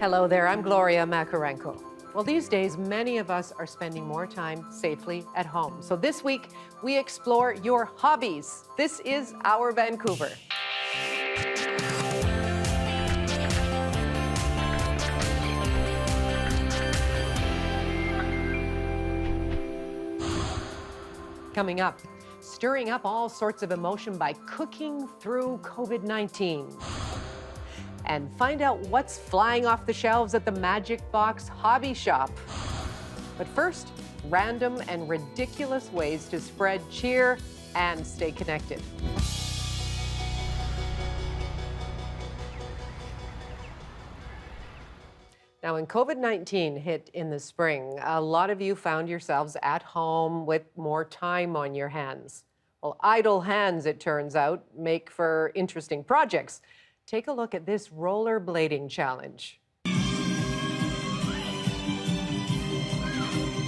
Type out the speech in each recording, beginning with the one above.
Hello there, I'm Gloria Makarenko. Well, these days, many of us are spending more time safely at home. So this week, we explore your hobbies. This is Our Vancouver. Coming up, stirring up all sorts of emotion by cooking through COVID-19. And find out what's flying off the shelves at the Magic Box Hobby Shop. But first, random and ridiculous ways to spread cheer and stay connected. Now, when COVID-19 hit in the spring, a lot of you found yourselves at home with more time on your hands. Well, idle hands, it turns out, make for interesting projects. Take a look at this rollerblading challenge.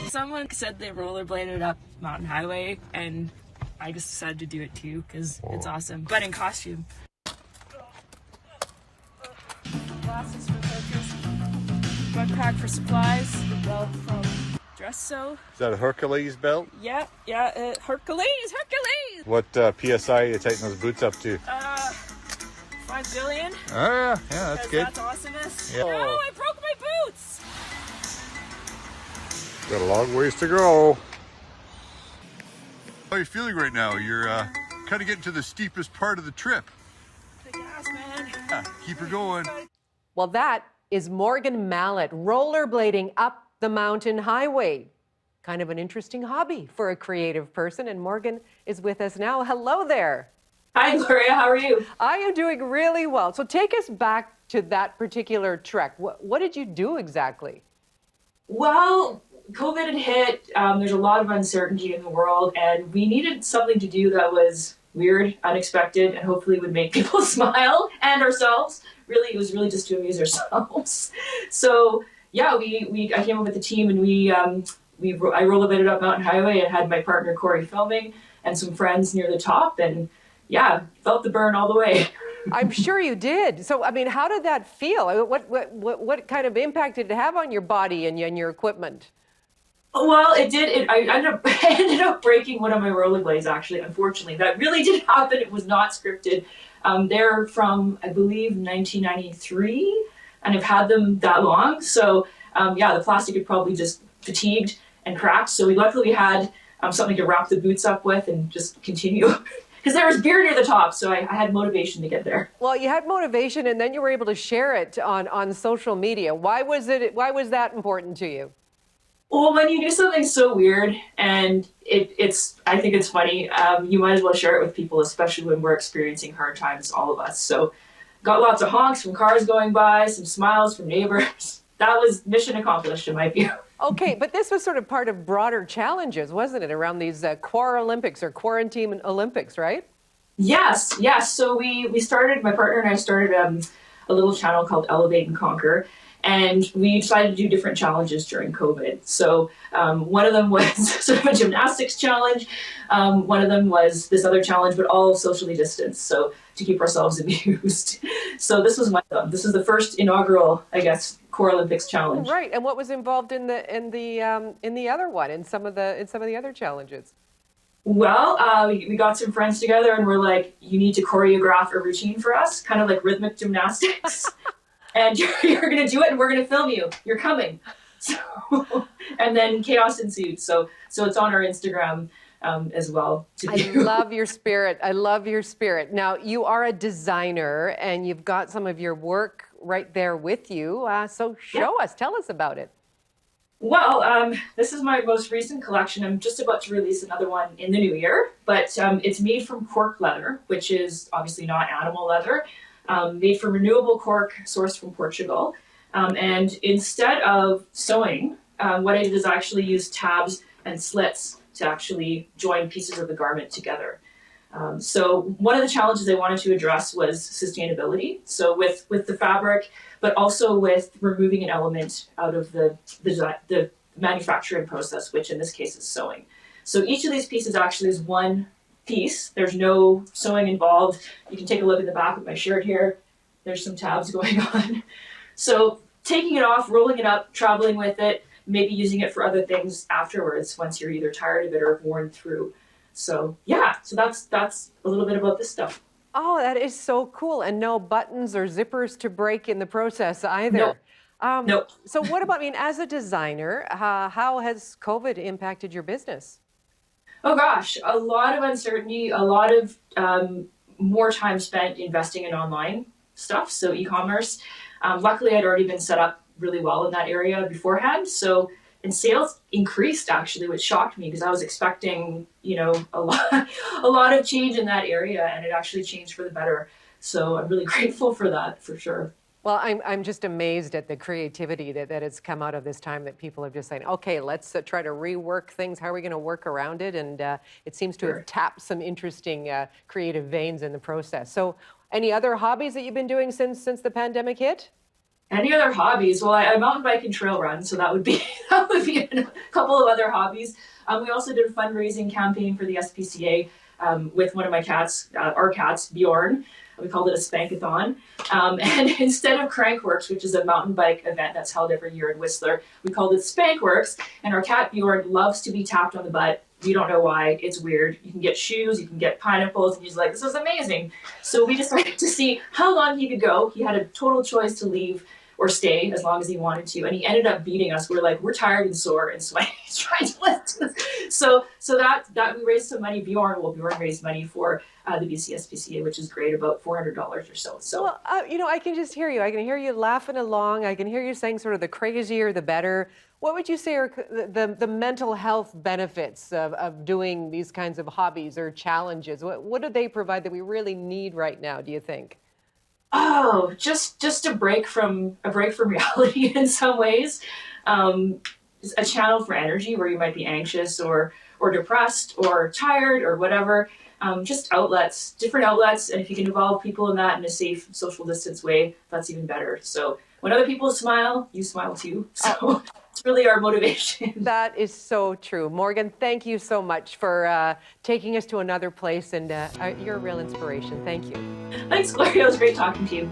Someone said they rollerbladed up Mountain Highway, and I just decided to do it too because it's awesome, but in costume. Glasses for focus, backpack for supplies, the belt from Dress Sew. Is that a Hercules belt? Yeah, Hercules! What PSI are you taking those boots up to? 5 billion. Oh, yeah, that's good. That's awesomeness. Yeah. No, I broke my boots! Got a long ways to go. How are you feeling right now? You're kind of getting to the steepest part of the trip. The gas, man. Yeah, keep her going. Well, that is Morgan Mallet rollerblading up the mountain highway. Kind of an interesting hobby for a creative person, and Morgan is with us now. Hello there. Hi, Gloria. How are you? I am doing really well. So take us back to that particular trek. What did you do exactly? Well, COVID had hit. There's a lot of uncertainty in the world, and we needed something to do that was weird, unexpected, and hopefully would make people smile, and ourselves. Really, it was really just to amuse ourselves. So yeah, I came up with a team, and I rollerbladed up Mountain Highway and had my partner Corey filming and some friends near the top, and yeah, felt the burn all the way. I'm sure you did. So, I mean, how did that feel? What kind of impact did it have on your body and your equipment? Well, it did. I ended up breaking one of my rollerblades, actually, unfortunately. That really did happen. It was not scripted. They're from, I believe, 1993, and I've had them that long. So, yeah, the plastic had probably just fatigued and cracked. So we luckily had something to wrap the boots up with and just continue. Because there was beer near the top, so I had motivation to get there. Well, you had motivation, and then you were able to share it on social media. Why was that important to you? Well, when you do something so weird, and I think it's funny, you might as well share it with people, especially when we're experiencing hard times, all of us. So got lots of honks from cars going by, some smiles from neighbors. That was mission accomplished in my view. Okay, but this was sort of part of broader challenges, wasn't it, around these Olympics or Quarantine Olympics, right? Yes. So we started, my partner and I started a little channel called Elevate and Conquer, and we decided to do different challenges during COVID. So one of them was sort of a gymnastics challenge. One of them was this other challenge, but all socially distanced, so to keep ourselves amused. So this was one of them. This is the first inaugural, I guess, Core Olympics challenge. Right, and what was involved in the other one, in some of the other challenges? Well, we got some friends together and we're like, you need to choreograph a routine for us, kind of like rhythmic gymnastics. And you're going to do it and we're going to film you. You're coming. So, and then chaos ensued. So it's on our Instagram as well. I love your spirit. I love your spirit. Now, you are a designer and you've got some of your work right there with you. So show us, tell us about it. Well, this is my most recent collection. I'm just about to release another one in the new year, but it's made from cork leather, which is obviously not animal leather, made from renewable cork sourced from Portugal. And instead of sewing, what I did is actually use tabs and slits to actually join pieces of the garment together. So one of the challenges I wanted to address was sustainability. So with the fabric, but also with removing an element out of the manufacturing process, which in this case is sewing. So each of these pieces actually is one piece. There's no sewing involved. You can take a look at the back of my shirt here. There's some tabs going on. So taking it off, rolling it up, traveling with it, maybe using it for other things afterwards once you're either tired of it or worn through. So yeah, so that's a little bit about this stuff. Oh, that is so cool. And no buttons or zippers to break in the process either. Nope. Nope. So what about, I mean, as a designer, how has COVID impacted your business? Oh gosh, a lot of uncertainty, a lot of more time spent investing in online stuff, so e-commerce. Luckily, I'd already been set up really well in that area beforehand. So, and sales increased actually, which shocked me because I was expecting, a lot of change in that area, and it actually changed for the better. So I'm really grateful for that, for sure. Well, I'm just amazed at the creativity that has come out of this time, that people have just saying, okay, let's try to rework things. How are we going to work around it? And it seems to have tapped some interesting creative veins in the process. So any other hobbies that you've been doing since the pandemic hit? Any other hobbies? Well, I mountain bike and trail run, so that would be a couple of other hobbies. We also did a fundraising campaign for the SPCA with one of my cats, our cats, Bjorn. We called it a Spankathon. And instead of Crankworks, which is a mountain bike event that's held every year in Whistler, we called it Spankworks. And our cat Bjorn loves to be tapped on the butt. We don't know why. It's weird. You can get shoes, you can get pineapples, and he's like, this is amazing. So we decided to see how long he could go. He had a total choice to leave or stay as long as he wanted to. And he ended up beating us. We're like, we're tired and sore and sweaty. He's trying to lift. So that we raised some money. Bjorn raised money for the BC SPCA, which is great, about $400 or so. So, well, I can just hear you. I can hear you laughing along. I can hear you saying sort of the crazier, the better. What would you say are the mental health benefits of doing these kinds of hobbies or challenges? What do they provide that we really need right now, do you think? Oh, just a break from reality in some ways. A channel for energy where you might be anxious or depressed or tired or whatever. Just outlets, different outlets, and if you can involve people in that in a safe, social distance way, that's even better. So when other people smile, you smile too. So it's really our motivation. That is so true. Morgan, thank you so much for taking us to another place, and you're a real inspiration. Thank you. Thanks, Gloria. It was great talking to you.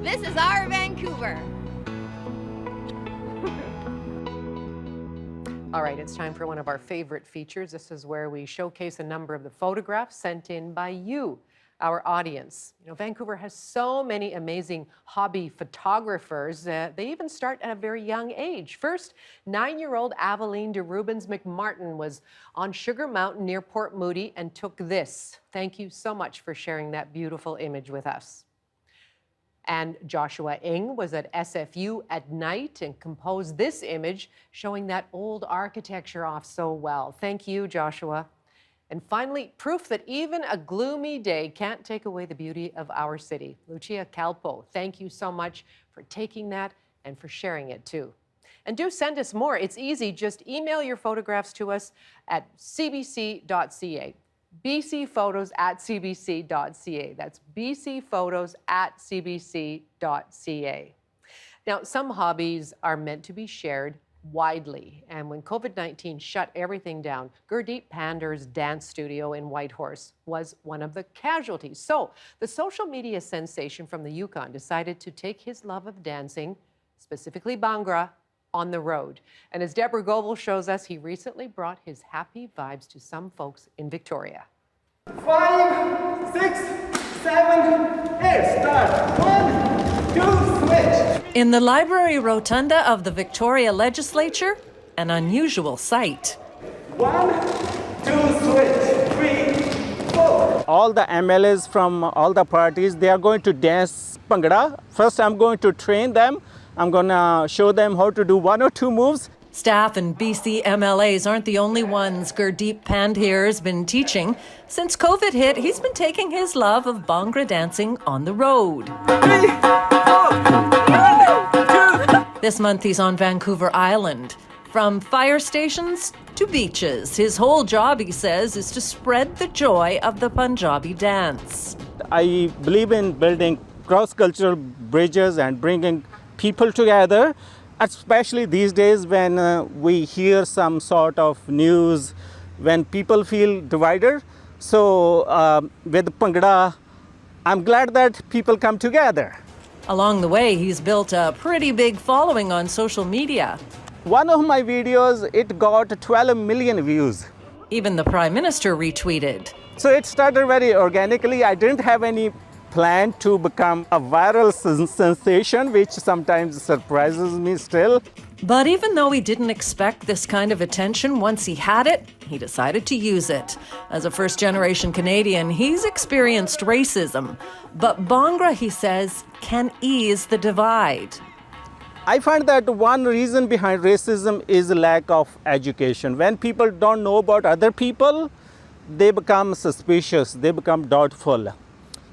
This is our Vancouver. All right, it's time for one of our favorite features. This is where we showcase a number of the photographs sent in by you, our audience. Vancouver has so many amazing hobby photographers. They even start at a very young age. First, 9-year-old Aveline de Rubens McMartin was on Sugar Mountain near Port Moody and took this. Thank you so much for sharing that beautiful image with us. And Joshua Ng was at SFU at night and composed this image showing that old architecture off so well. Thank you, Joshua. And finally, proof that even a gloomy day can't take away the beauty of our city. Lucia Calpo, thank you so much for taking that and for sharing it too. And do send us more. It's easy. Just email your photographs to us at cbc.ca. bcphotos@cbc.ca. That's bcphotos@cbc.ca. Now, some hobbies are meant to be shared widely. And when COVID-19 shut everything down, Gurdeep Pandar's dance studio in Whitehorse was one of the casualties. So the social media sensation from the Yukon decided to take his love of dancing, specifically Bhangra, on the road. And as Deborah Goebel shows us, he recently brought his happy vibes to some folks in Victoria. 5, 6, 7, 8, start. 1, 2, switch. In the library rotunda of the Victoria Legislature, an unusual sight. 1, 2, switch. 3, 4. All the MLAs from all the parties, they are going to dance Bhangra. First, I'm going to train them. I'm going to show them how to do 1 or 2 moves. Staff and BC MLAs aren't the only ones Gurdeep Pandher has been teaching. Since COVID hit, he's been taking his love of Bhangra dancing on the road. 3, 4, 1, 2. This month he's on Vancouver Island. From fire stations to beaches, his whole job, he says, is to spread the joy of the Punjabi dance. I believe in building cross-cultural bridges and bringing people together, especially these days when we hear some sort of news, when people feel divided. So with Bhangra, I'm glad that people come together. Along the way, he's built a pretty big following on social media. One of my videos, it got 12 million views. Even the Prime Minister retweeted. So it started very organically. I didn't have any plan to become a viral sensation, which sometimes surprises me still. But even though he didn't expect this kind of attention, once he had it, he decided to use it. As a first-generation Canadian, he's experienced racism. But Bhangra, he says, can ease the divide. I find that one reason behind racism is lack of education. When people don't know about other people, they become suspicious, they become doubtful.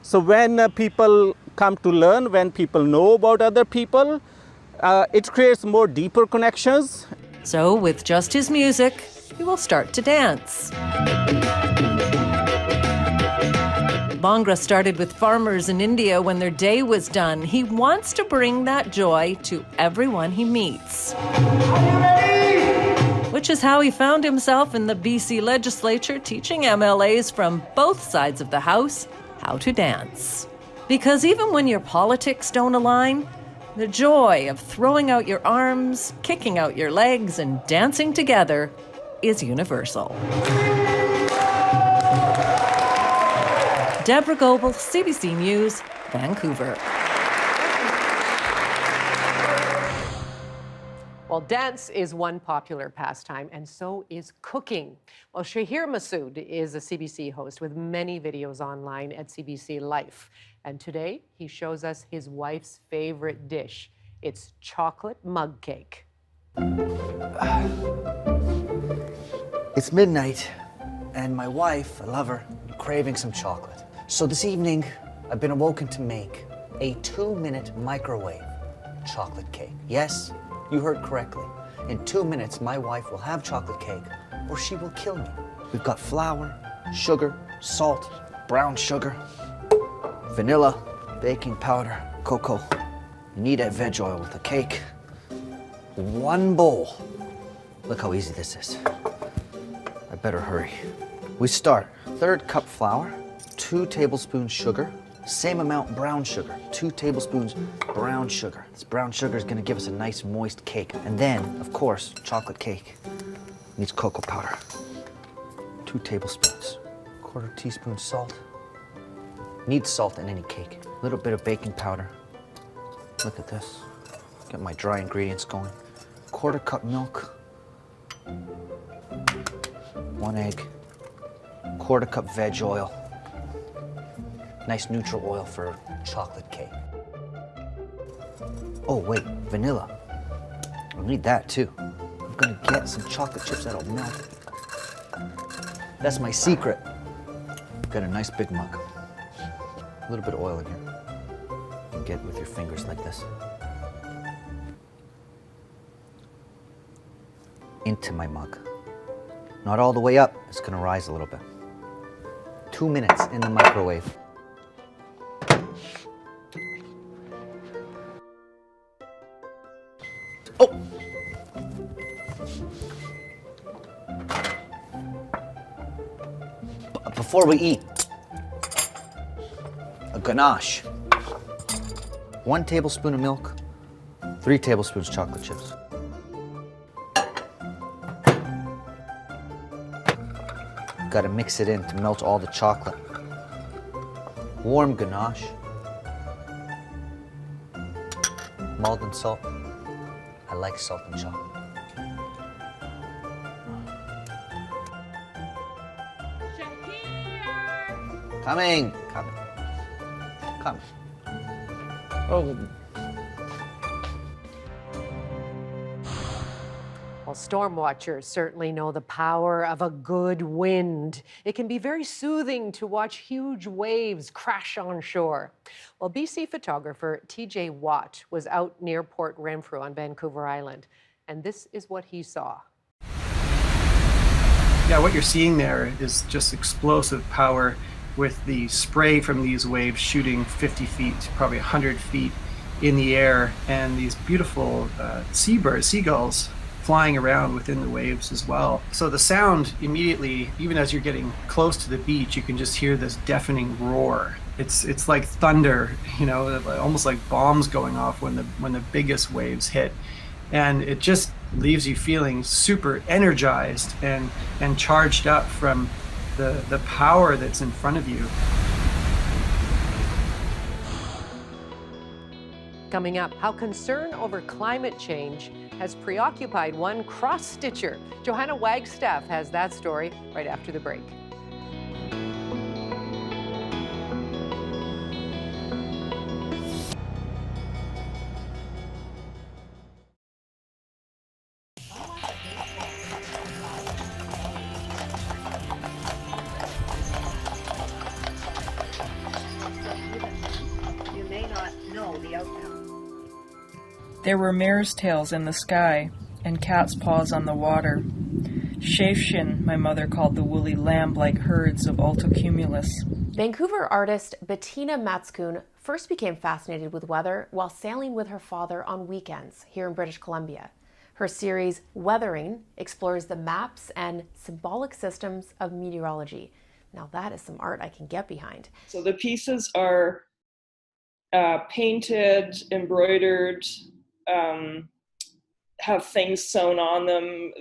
So when people come to learn, when people know about other people, it creates more deeper connections. So with just his music, he will start to dance. Bhangra started with farmers in India when their day was done. He wants to bring that joy to everyone he meets. Which is how he found himself in the BC legislature teaching MLAs from both sides of the House how to dance. Because even when your politics don't align, the joy of throwing out your arms, kicking out your legs, and dancing together is universal. Deborah Goebel, CBC News, Vancouver. Well, dance is one popular pastime, and so is cooking. Well, Shahir Massoud is a CBC host with many videos online at CBC Life. And today, he shows us his wife's favorite dish. It's chocolate mug cake. It's midnight, and my wife, I love her, craving some chocolate. So this evening, I've been awoken to make a 2-minute microwave chocolate cake. Yes, you heard correctly. In 2 minutes, my wife will have chocolate cake, or she will kill me. We've got flour, sugar, salt, brown sugar, vanilla, baking powder, cocoa. You need a veg oil with the cake. 1 bowl. Look how easy this is. I better hurry. We start 1/3 cup flour, 2 tablespoons sugar, same amount brown sugar, 2 tablespoons brown sugar. This brown sugar is gonna give us a nice moist cake. And then, of course, chocolate cake needs cocoa powder. 2 tablespoons, 1/4 teaspoon salt. Needs salt in any cake. A little bit of baking powder. Look at this. Get my dry ingredients going. 1/4 cup milk. 1 egg. 1/4 cup veg oil. Nice neutral oil for chocolate cake. Oh wait, vanilla. I'll need that too. I'm gonna get some chocolate chips that'll melt. That's my secret. Got a nice big mug. A little bit of oil in here. You can get it with your fingers like this. Into my mug. Not all the way up, it's gonna rise a little bit. 2 minutes in the microwave. Oh! Before we eat, a ganache. 1 tablespoon of milk, 3 tablespoons chocolate chips. Gotta mix it in to melt all the chocolate. Warm ganache. Maldon salt. I like salt and chocolate. Coming. Coming. Oh. Well, storm watchers certainly know the power of a good wind. It can be very soothing to watch huge waves crash on shore. Well, BC photographer TJ Watt was out near Port Renfrew on Vancouver Island, and this is what he saw. Yeah, what you're seeing there is just explosive power with the spray from these waves shooting 50 feet, probably 100 feet in the air, and these beautiful seabirds, seagulls, flying around within the waves as well. So the sound immediately, even as you're getting close to the beach, you can just hear this deafening roar. It's like thunder, almost like bombs going off when the biggest waves hit, and it just leaves you feeling super energized and charged up from the power that's in front of you. Coming up, how concern over climate change has preoccupied one cross-stitcher. Johanna Wagstaff has that story right after the break. You may not know the outcome. There were mare's tails in the sky and cat's paws on the water. Chafshin, my mother called the woolly lamb-like herds of altocumulus. Vancouver artist Bettina Matskoon first became fascinated with weather while sailing with her father on weekends here in British Columbia. Her series, Weathering, explores the maps and symbolic systems of meteorology. Now that is some art I can get behind. So the pieces are painted, embroidered, have things sewn on them.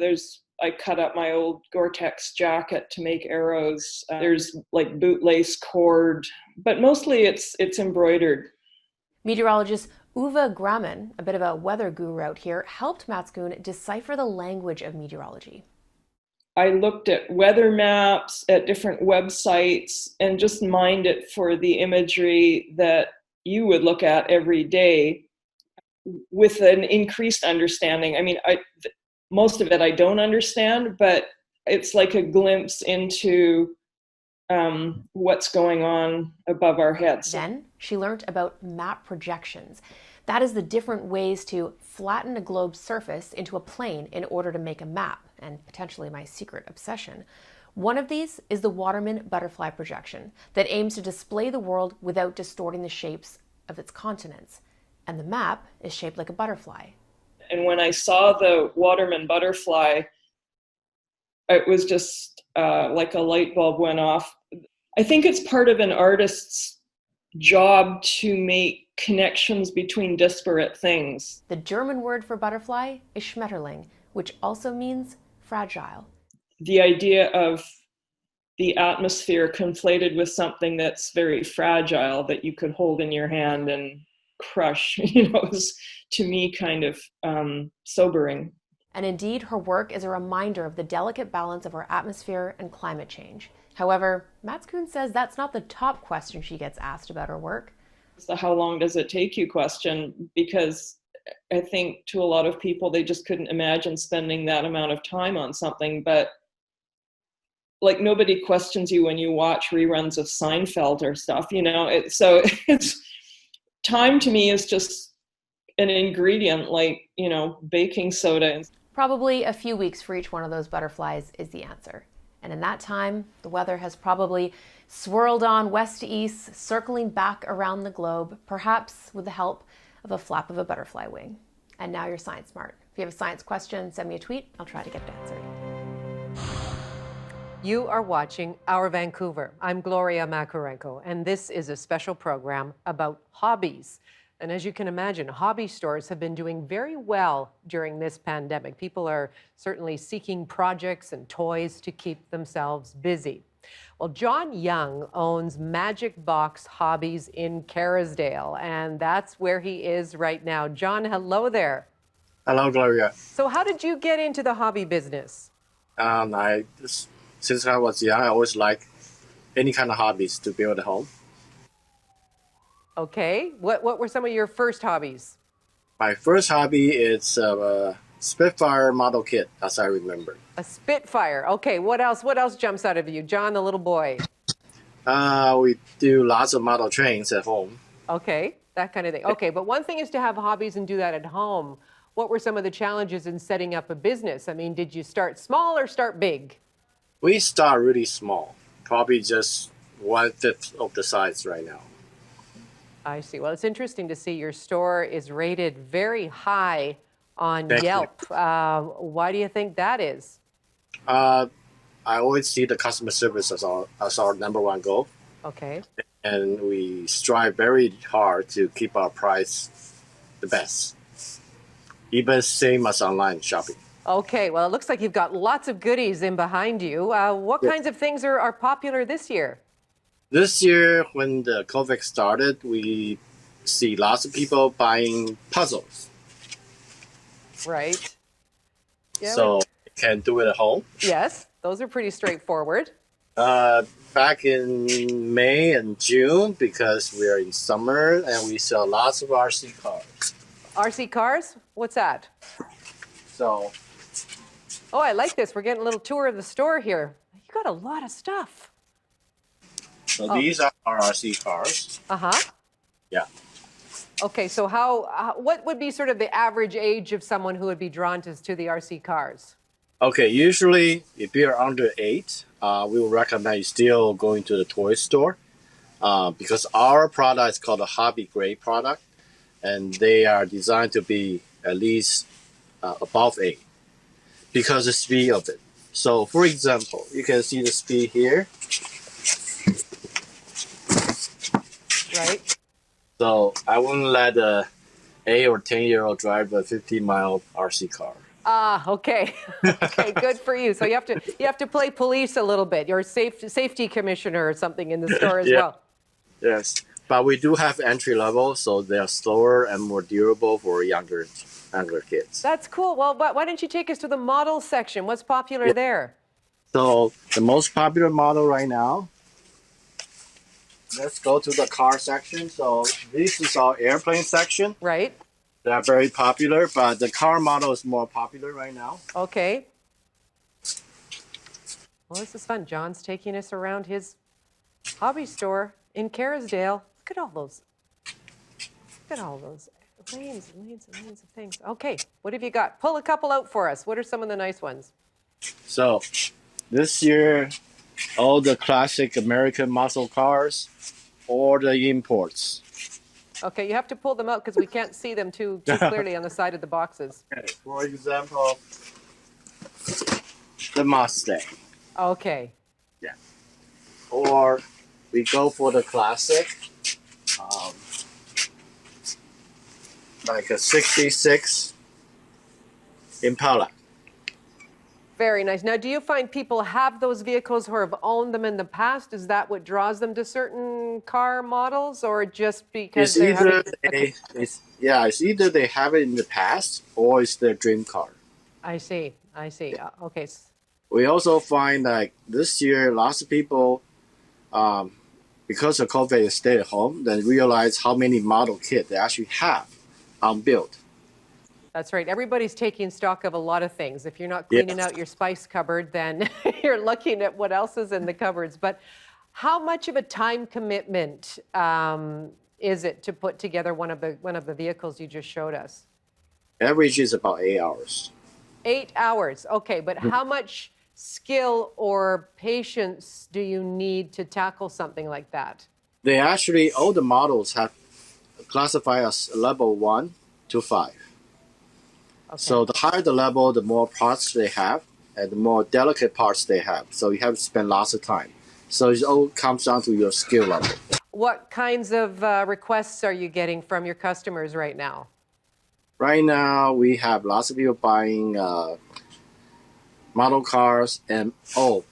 I cut up my old Gore-Tex jacket to make arrows. There's like bootlace cord, but mostly it's embroidered. Meteorologist Uwe Grammen, a bit of a weather guru out here, helped Matskoon decipher the language of meteorology. I looked at weather maps at different websites and just mined it for the imagery that you would look at every day with an increased understanding. I mean, most of it I don't understand, but it's like a glimpse into what's going on above our heads. Then she learned about map projections. That is the different ways to flatten a globe's surface into a plane in order to make a map, and potentially my secret obsession. One of these is the Waterman butterfly projection that aims to display the world without distorting the shapes of its continents. And the map is shaped like a butterfly. And when I saw the Waterman butterfly, it was just like a light bulb went off. I think it's part of an artist's job to make connections between disparate things. The German word for butterfly is Schmetterling, which also means fragile. The idea of the atmosphere conflated with something that's very fragile that you could hold in your hand and crush, is to me kind of sobering. And indeed, her work is a reminder of the delicate balance of our atmosphere and climate change. However, Matskoon says that's not the top question she gets asked about her work. It's the how long does it take you question, because I think to a lot of people, they just couldn't imagine spending that amount of time on something. But like, nobody questions you when you watch reruns of Seinfeld or stuff, so it's time to me is just an ingredient like, baking soda. Probably a few weeks for each one of those butterflies is the answer. And in that time, the weather has probably swirled on west to east, circling back around the globe, perhaps with the help of a flap of a butterfly wing. And now you're science smart. If you have a science question, send me a tweet. I'll try to get it answered. You are watching Our Vancouver. I'm Gloria Makarenko, and this is a special program about hobbies. And as you can imagine, hobby stores have been doing very well during this pandemic. People are certainly seeking projects and toys to keep themselves busy. Well, John Young owns Magic Box Hobbies in Kerrisdale, and that's where he is right now. John, hello there. Hello, Gloria. So how did you get into the hobby business? Since I was young, I always liked any kind of hobbies to build at home. Okay. What were some of your first hobbies? My first hobby is a Spitfire model kit, as I remember. A Spitfire. Okay. What else jumps out of you? John, the little boy. We do lots of model trains at home. Okay. That kind of thing. Okay. But one thing is to have hobbies and do that at home. What were some of the challenges in setting up a business? I mean, did you start small or start big? We start really small, probably just 1/5 of the size right now. I see. Well, it's interesting to see your store is rated very high on Thank Yelp. Why do you think that is? I always see the customer service as our number one goal. Okay. and we strive very hard to keep our price the best, even same as online shopping. Okay, well, it looks like you've got lots of goodies in behind you. What kinds of things are popular this year? This year, when the COVID started, we see lots of people buying puzzles. Right. Yeah, So you can do it at home. yes, those are pretty straightforward. Back in May and June, because we are in summer and we sell lots of RC cars. RC cars? What's that? So, Oh, I like this. We're getting a little tour of the store here. You got a lot of stuff. these are our RC cars. Uh-huh. Yeah. Okay, so what would be sort of the average age of someone who would be drawn to the RC cars? Okay, usually if you're under 8, we will recommend you still going to the toy store because our product is called a hobby grade product, and they are designed to be at least above 8 because the speed of it. So, for example, you can see the speed here. Right. So I wouldn't let a 8 or 10-year-old drive a 50-mile RC car. Ah, okay. Okay, good for you. So you have to play police a little bit. You're a safety commissioner or something in the store as well. Yes, but we do have entry level, so they're slower and more durable for younger kids. That's cool. Well, why don't you take us to the model section? What's popular there? So the most popular model right now. Let's go to the car section. So this is our airplane section. Right. They are very popular, but the car model is more popular right now. Okay. Well, this is fun. John's taking us around his hobby store in Kerrisdale. Look at all those. Look at all those lanes and lanes and lanes of things. Okay, what have you got? Pull a couple out for us. What are some of the nice ones? So this year, all the classic American muscle cars or the imports. Okay, you have to pull them out because we can't see them too clearly on the side of the boxes. Okay, for example, the Mustang. Okay. Yeah. Or we go for the classic, like a 66 Impala. Very nice. Now, do you find people have those vehicles who have owned them in the past? Is that what draws them to certain car models, or just because It's either they have it in the past or it's their dream car. I see. Okay. We also find that this year, lots of people, because of COVID, stay at home, then realize how many model kits they actually have unbuilt. That's right. Everybody's taking stock of a lot of things. If you're not cleaning out your spice cupboard, then you're looking at what else is in the cupboards. But how much of a time commitment is it to put together one of the vehicles you just showed us? Average is about 8 hours. 8 hours. Okay, but how much skill or patience do you need to tackle something like that? They actually, all the models have classified as level 1 to 5. Okay. So the higher the level, the more parts they have and the more delicate parts they have. So you have to spend lots of time. So it all comes down to your skill level. What kinds of requests are you getting from your customers right now? Right now, we have lots of people buying model cars and,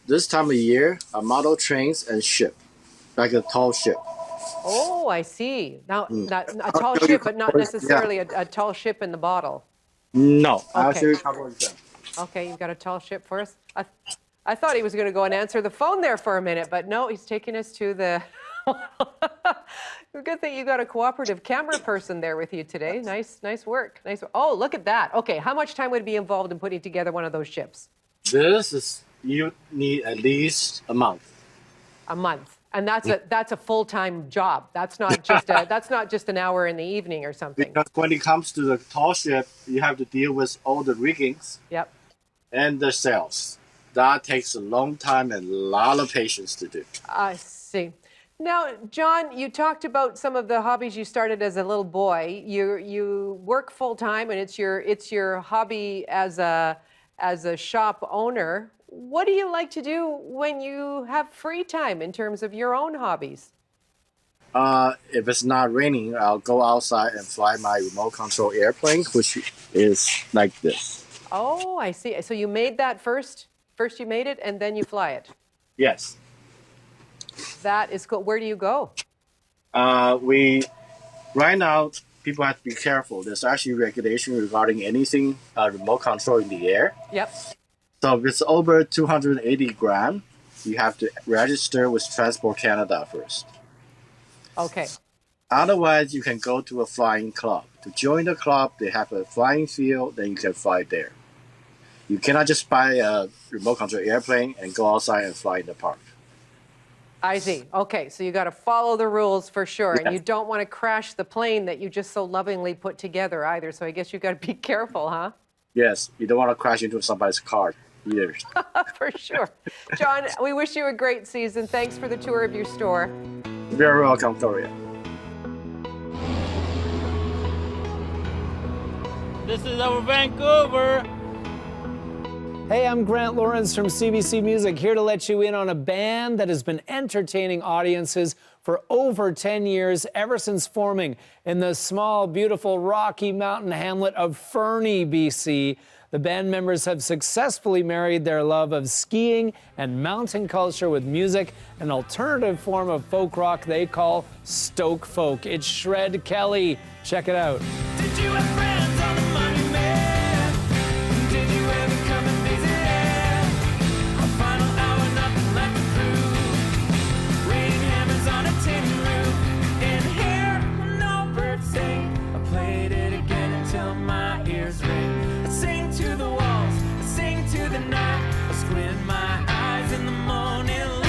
this time of year, model trains and ship, like a tall ship. Oh, I see. Now, not a tall ship, but not necessarily a tall ship in the bottle. No, okay. I'll show you a couple of them. Okay, you've got a tall ship for us. I thought he was going to go and answer the phone there for a minute, but no, he's taking us to the... Good thing you got a cooperative camera person there with you today. Nice work. Oh, look at that. Okay, how much time would be involved in putting together one of those ships? You need at least a month. A month. And that's a full-time job. That's not just an hour in the evening or something. Because when it comes to the tall ship, you have to deal with all the riggings. Yep. And the sails. That takes a long time and a lot of patience to do. I see. Now, John, you talked about some of the hobbies you started as a little boy. You work full-time, and it's your hobby as a shop owner. What do you like to do when you have free time in terms of your own hobbies? If it's not raining, I'll go outside and fly my remote control airplane, which is like this. Oh, I see. So you made that first? First you made it and then you fly it. Yes. That is cool. Where do you go? Right now, people have to be careful. There's actually regulation regarding anything remote control in the air. Yep. So if it's over 280 grams, you have to register with Transport Canada first. Okay. Otherwise, you can go to a flying club. To join the club, they have a flying field, then you can fly there. You cannot just buy a remote control airplane and go outside and fly in the park. I see. Okay, so you got to follow the rules for sure. Yes. And you don't want to crash the plane that you just so lovingly put together either. So I guess you got to be careful, huh? Yes, you don't want to crash into somebody's car either. For sure. John, we wish you a great season. Thanks for the tour of your store. You're very welcome, Victoria. This is our Vancouver. Hey, I'm Grant Lawrence from CBC Music, here to let you in on a band that has been entertaining audiences for over 10 years, ever since forming in the small, beautiful Rocky Mountain hamlet of Fernie, BC. The band members have successfully married their love of skiing and mountain culture with music, an alternative form of folk rock they call Stoke folk. It's Shred Kelly. Check it out. Did you have friends on the Money Man? Did you ever come and visit? A final hour, nothing left to prove. Ringing hammers on a tin roof. In here, no birds sing. I played it again until my ears ring. I sing to the walls, I sing to the night. I squint my eyes in the morning light.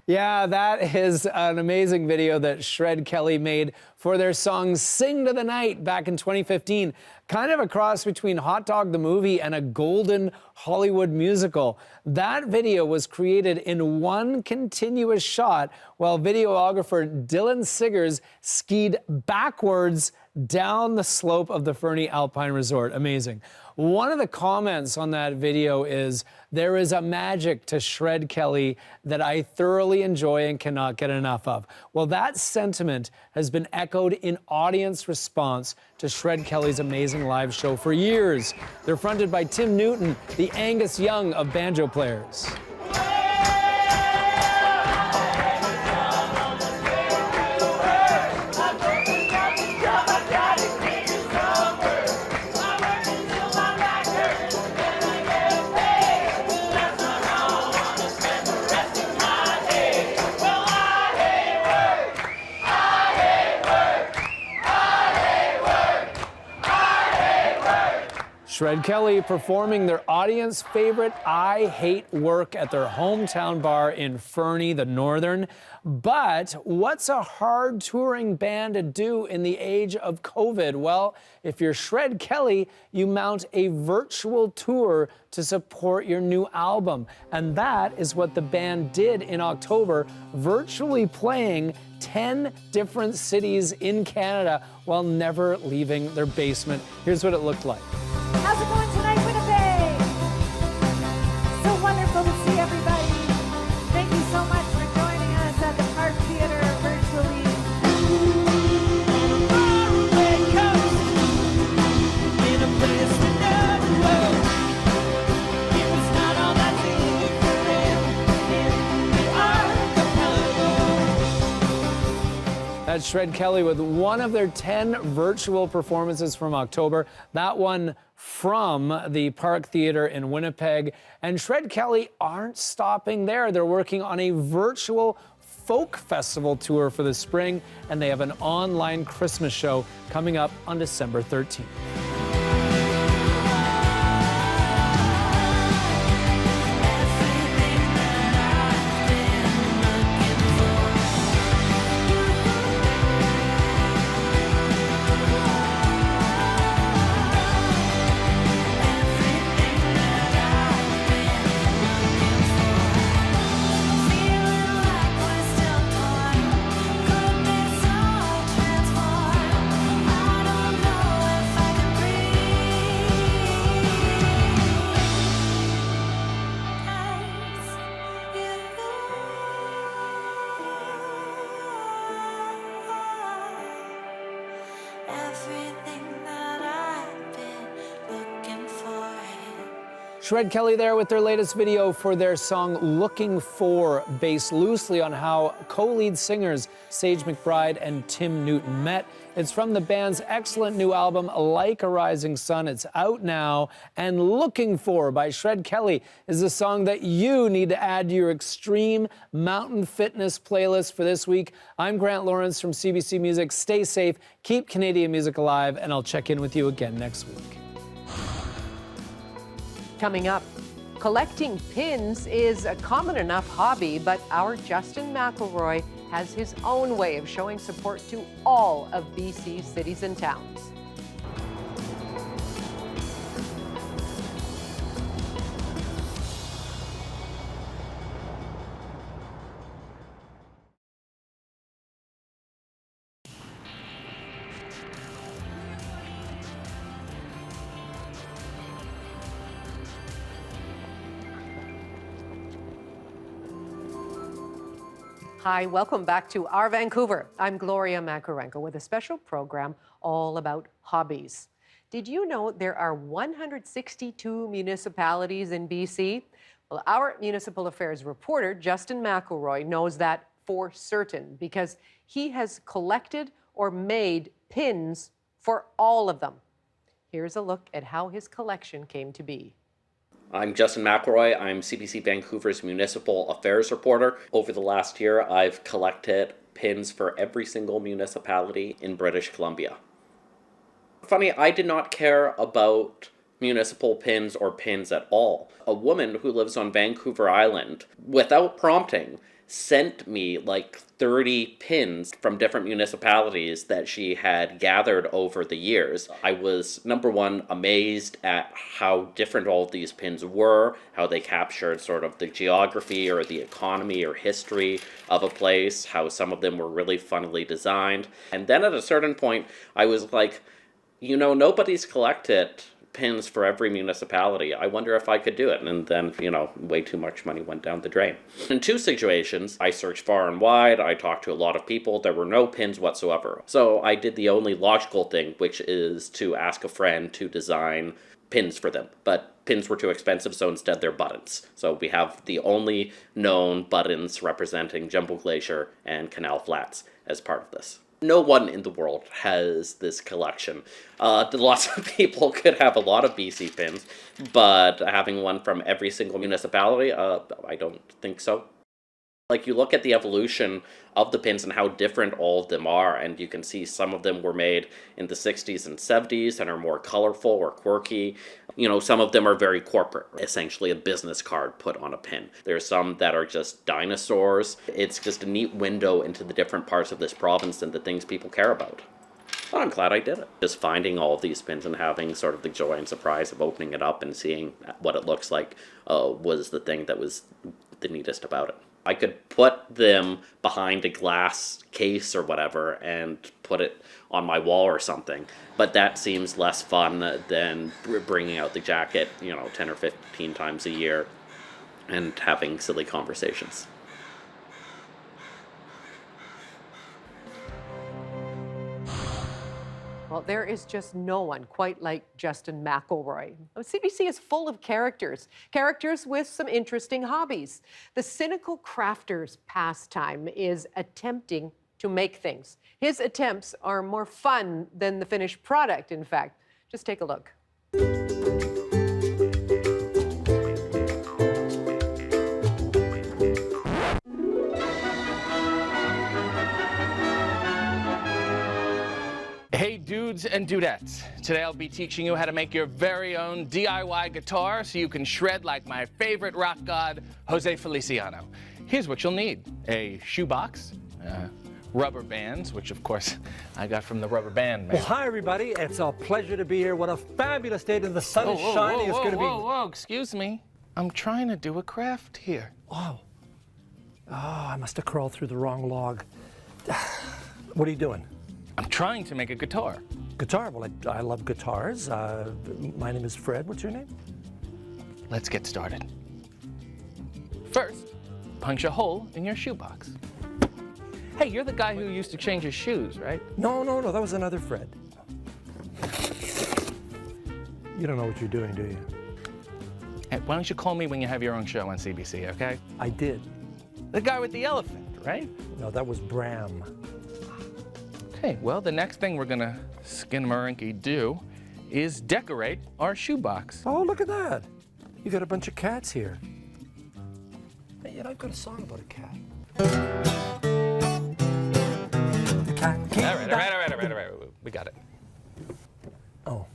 Yeah, that is an amazing video that Shred Kelly made for their song Sing to the Night back in 2015. Kind of a cross between Hot Dog the movie and a golden Hollywood musical. That video was created in one continuous shot while videographer Dylan Siggers skied backwards down the slope of the Fernie Alpine Resort. Amazing. One of the comments on that video is, "There is a magic to Shred Kelly that I thoroughly enjoy and cannot get enough of." Well, that sentiment has been echoed in audience response to Shred Kelly's amazing live show for years. They're fronted by Tim Newton, the Angus Young of banjo players. Shred Kelly performing their audience favorite I Hate Work at their hometown bar in Fernie, the Northern. But what's a hard touring band to do in the age of COVID? Well, if you're Shred Kelly, you mount a virtual tour to support your new album. And that is what the band did in October, virtually playing 10 different cities in Canada while never leaving their basement. Here's what it looked like. How's it going tonight, Winnipeg? So wonderful to see everybody. Thank you so much for joining us at the Park Theatre virtually. On a faraway coast, in a place we never were. It was not all that different in the archipelago. That's Shred Kelly with one of their 10 virtual performances from October. That one from the Park Theatre in Winnipeg. And Shred Kelly aren't stopping there. They're working on a virtual folk festival tour for the spring, and they have an online Christmas show coming up on December 13th. I don't know if I can Shred Kelly there with their latest video for their song Looking For, based loosely on how co-lead singers Sage McBride and Tim Newton met. It's from the band's excellent new album, Like a Rising Sun. It's out now, and Looking For by Shred Kelly is a song that you need to add to your extreme mountain fitness playlist for this week. I'm Grant Lawrence from CBC Music. Stay safe, keep Canadian music alive, and I'll check in with you again next week. Coming up, collecting pins is a common enough hobby, but our Justin McElroy has his own way of showing support to all of BC's cities and towns. Hi, welcome back to Our Vancouver. I'm Gloria Makarenko with a special program all about hobbies. Did you know there are 162 municipalities in BC? Well, our municipal affairs reporter, Justin McElroy, knows that for certain because he has collected or made pins for all of them. Here's a look at how his collection came to be. I'm Justin McElroy. I'm CBC Vancouver's Municipal Affairs reporter. Over the last year, I've collected pins for every single municipality in British Columbia. Funny, I did not care about municipal pins or pins at all. A woman who lives on Vancouver Island, without prompting, sent me like 30 pins from different municipalities that she had gathered over the years. I was, number one, amazed at how different all of these pins were, how they captured sort of the geography or the economy or history of a place, how some of them were really funnily designed. And then at a certain point, I was like, you know, nobody's collected pins for every municipality. I wonder if I could do it. And then, you know, way too much money went down the drain. In two situations, I searched far and wide. I talked to a lot of people. There were no pins whatsoever. So I did the only logical thing, which is to ask a friend to design pins for them. But pins were too expensive, so instead they're buttons. So we have the only known buttons representing Jumbo Glacier and Canal Flats as part of this. No one in the world has this collection. Lots of people could have a lot of BC pins, but having one from every single municipality, I don't think so. Like, you look at the evolution of the pins and how different all of them are, and you can see some of them were made in the 60s and 70s and are more colorful or quirky. You know, some of them are very corporate, essentially a business card put on a pin. There's some that are just dinosaurs. It's just a neat window into the different parts of this province and the things people care about. Well, I'm glad I did it. Just finding all of these pins and having sort of the joy and surprise of opening it up and seeing what it looks like was the thing that was the neatest about it. I could put them behind a glass case or whatever and put it on my wall or something, but that seems less fun than bringing out the jacket, you know, 10 or 15 times a year and having silly conversations. Well, there is just no one quite like Justin McElroy. CBC is full of characters with some interesting hobbies. The Cynical crafter's pastime is attempting to make things. His attempts are more fun than the finished product, in fact. Just take a look. Hey dudes and dudettes, today I'll be teaching you how to make your very own DIY guitar so you can shred like my favorite rock god, Jose Feliciano. Here's what you'll need: a shoebox, rubber bands, which of course I got from the rubber band man. Well, hi everybody, it's a pleasure to be here. What a fabulous day, the sun is shining. It's going to be... Whoa, excuse me. I'm trying to do a craft here. Oh, I must have crawled through the wrong log. What are you doing? I'm trying to make a guitar. Guitar? Well, I love guitars. My name is Fred. What's your name? Let's get started. First, punch a hole in your shoebox. Hey, you're the guy who used to change his shoes, right? No, that was another Fred. You don't know what you're doing, do you? Hey, why don't you call me when you have your own show on CBC, okay? I did. The guy with the elephant, right? No, that was Bram. Okay, well, the next thing we're gonna skinamarinky do is decorate our shoebox. Oh, look at that. You got a bunch of cats here. Hey, you know, I've got a song about a cat. The cat came All right. We got it. Oh.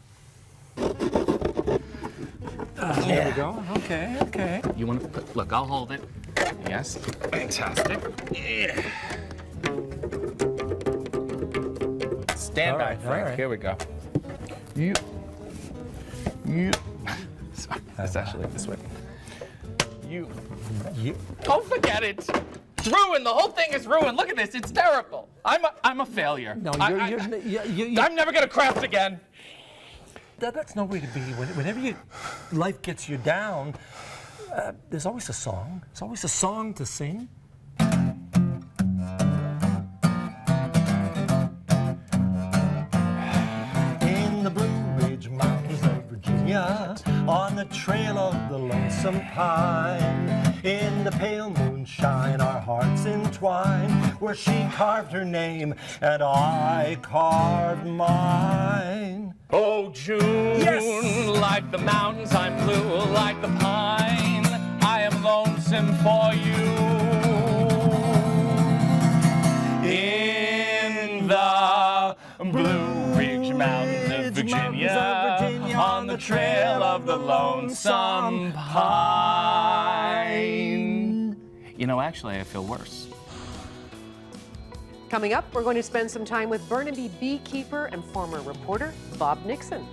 There we go. Okay. You want to put, look, I'll hold it. Yes, fantastic. Yeah. Stand by, Frank. all right. Here we go. You. Sorry, it's actually this way. You. Oh, forget it. It's ruined. The whole thing is ruined. Look at this. It's terrible. I'm a failure. No, I'm never gonna craft again. That's no way to be. Whenever life gets you down, there's always a song. There's always a song to sing. In the Blue Ridge Mountains of Virginia, on the trail of the lonesome pine, in the pale moonshine our hearts entwine, where she carved her name and I carved mine. Oh, June, yes! Like the mountains, I'm blue, like the pine, I am lonesome for you. In the Blue Ridge Mountains of Virginia, on the trail of the lonesome pine. You know, actually, I feel worse. Coming up, we're going to spend some time with Burnaby beekeeper and former reporter Bob Nixon.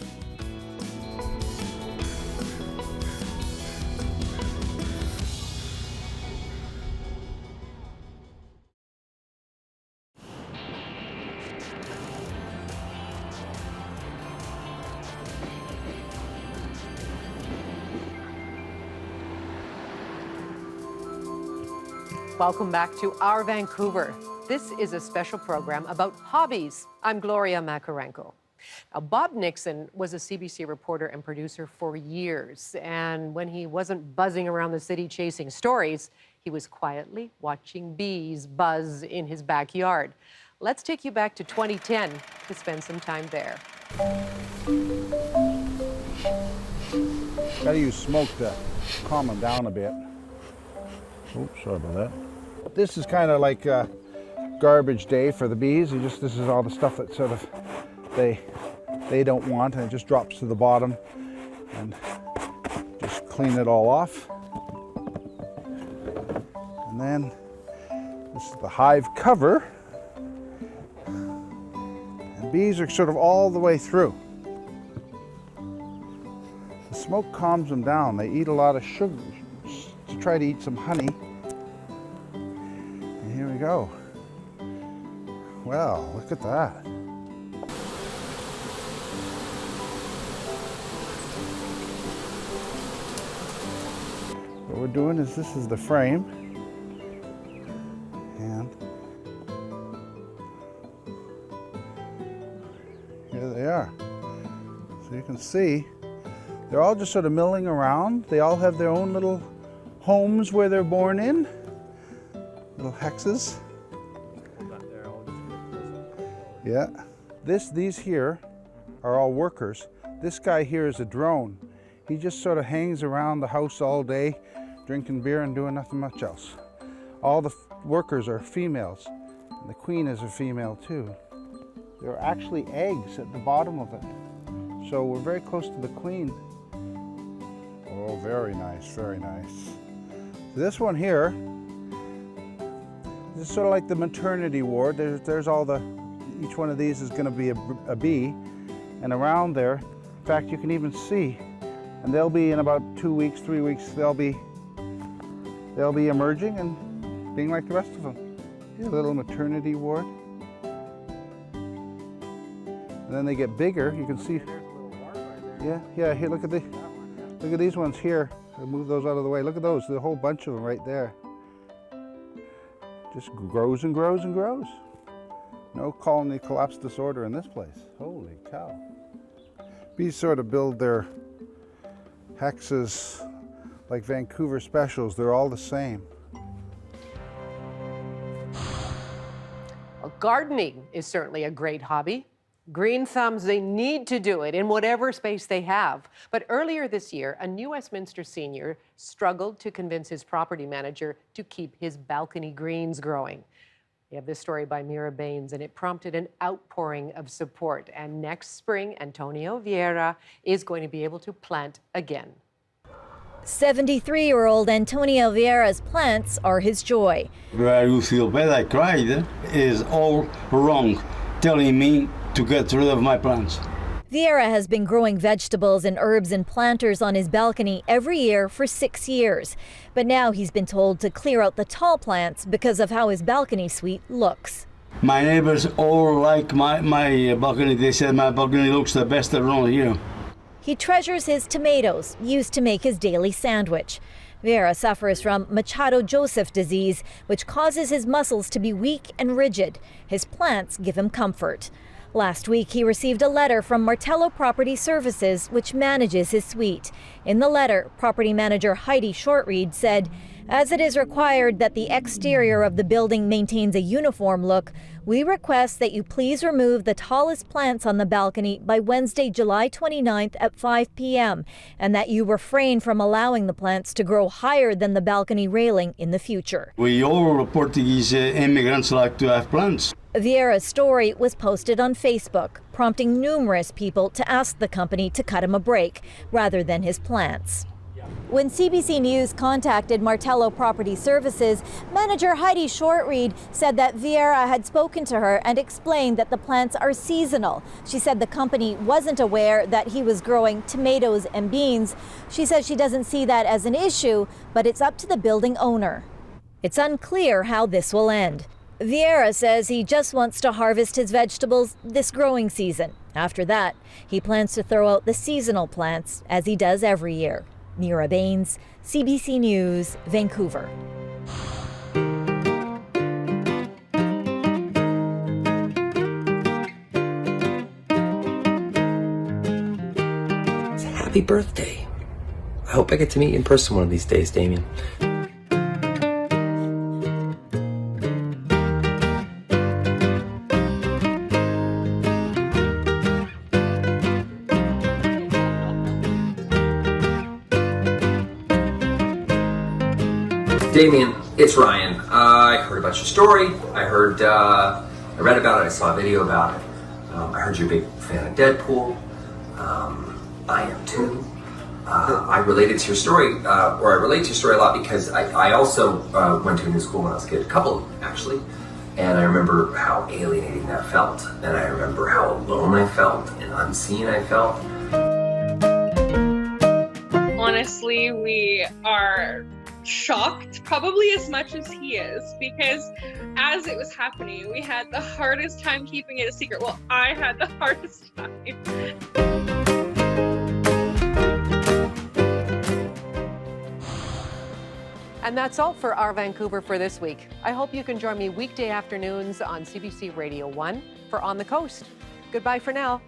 Welcome back to Our Vancouver. This is a special program about hobbies. I'm Gloria Makarenko. Now, Bob Nixon was a CBC reporter and producer for years, and when he wasn't buzzing around the city chasing stories, he was quietly watching bees buzz in his backyard. Let's take you back to 2010 to spend some time there. Gotta use smoke to calm them down a bit. Oops, sorry about that. This is kind of like a garbage day for the bees. This is all the stuff that sort of they don't want, and it just drops to the bottom, and just clean it all off. And then this is the hive cover, and bees are sort of all the way through. The smoke calms them down. They eat a lot of sugar to try to eat some honey. And here we go. Well, look at that. What we're doing is, this is the frame, and here they are. So you can see they're all just sort of milling around. They all have their own little homes where they're born in, little hexes. Yeah. These here are all workers. This guy here is a drone. He just sort of hangs around the house all day, drinking beer and doing nothing much else. All the workers are females, and the queen is a female too. There are actually eggs at the bottom of it. So we're very close to the queen. Oh, very nice, very nice. So this one here, this is sort of like the maternity ward. There's all the, each one of these is going to be a bee, and around there, in fact, you can even see, and they'll be in about 2 weeks, 3 weeks, they'll be emerging and being like the rest of them. A little maternity ward. And then they get bigger. You can see. Yeah. Here, look at these ones here. I'll move those out of the way. Look at those. There's a whole bunch of them right there. Just grows and grows and grows. No colony collapse disorder in this place. Holy cow. Bees sort of build their hexes like Vancouver specials. They're all the same. Well, gardening is certainly a great hobby. Green thumbs, they need to do it in whatever space they have. But earlier this year, a New Westminster senior struggled to convince his property manager to keep his balcony greens growing. We have this story by Mira Baines, and it prompted an outpouring of support. And next spring, Antonio Vieira is going to be able to plant again. 73-year-old Antonio Vieira's plants are his joy. Where you feel bad, I cried, is all wrong, telling me to get rid of my plants. Vieira has been growing vegetables and herbs and planters on his balcony every year for 6 years. But now he's been told to clear out the tall plants because of how his balcony suite looks. My neighbors all like my balcony. They said my balcony looks the best around here. He treasures his tomatoes, used to make his daily sandwich. Vieira suffers from Machado Joseph disease, which causes his muscles to be weak and rigid. His plants give him comfort. Last week, he received a letter from Martello Property Services, which manages his suite. In the letter, property manager Heidi Shortreed said, "As it is required that the exterior of the building maintains a uniform look, we request that you please remove the tallest plants on the balcony by Wednesday, July 29th at 5 p.m., and that you refrain from allowing the plants to grow higher than the balcony railing in the future." We all Portuguese immigrants like to have plants. Vieira's story was posted on Facebook, prompting numerous people to ask the company to cut him a break rather than his plants. When CBC News contacted Martello Property Services, manager Heidi Shortreed said that Vieira had spoken to her and explained that the plants are seasonal. She said the company wasn't aware that he was growing tomatoes and beans. She says she doesn't see that as an issue, but it's up to the building owner. It's unclear how this will end. Vieira says he just wants to harvest his vegetables this growing season. After that, he plans to throw out the seasonal plants, as he does every year. Mira Baines, CBC News, Vancouver. Happy birthday. I hope I get to meet you in person one of these days, Damien. Damien, it's Ryan. I heard about your story. I read about it. I saw a video about it. I heard you're a big fan of Deadpool. I am too. I related to your story, or I relate to your story a lot because I also went to a new school when I was a kid, a couple actually, and I remember how alienating that felt, and I remember how alone I felt and unseen I felt. Honestly, we are shocked probably as much as he is, because as it was happening, we had the hardest time keeping it a secret. Well, I had the hardest time. And that's all for Our Vancouver for this week. I hope you can join me weekday afternoons on CBC Radio 1 for On the Coast. Goodbye for now.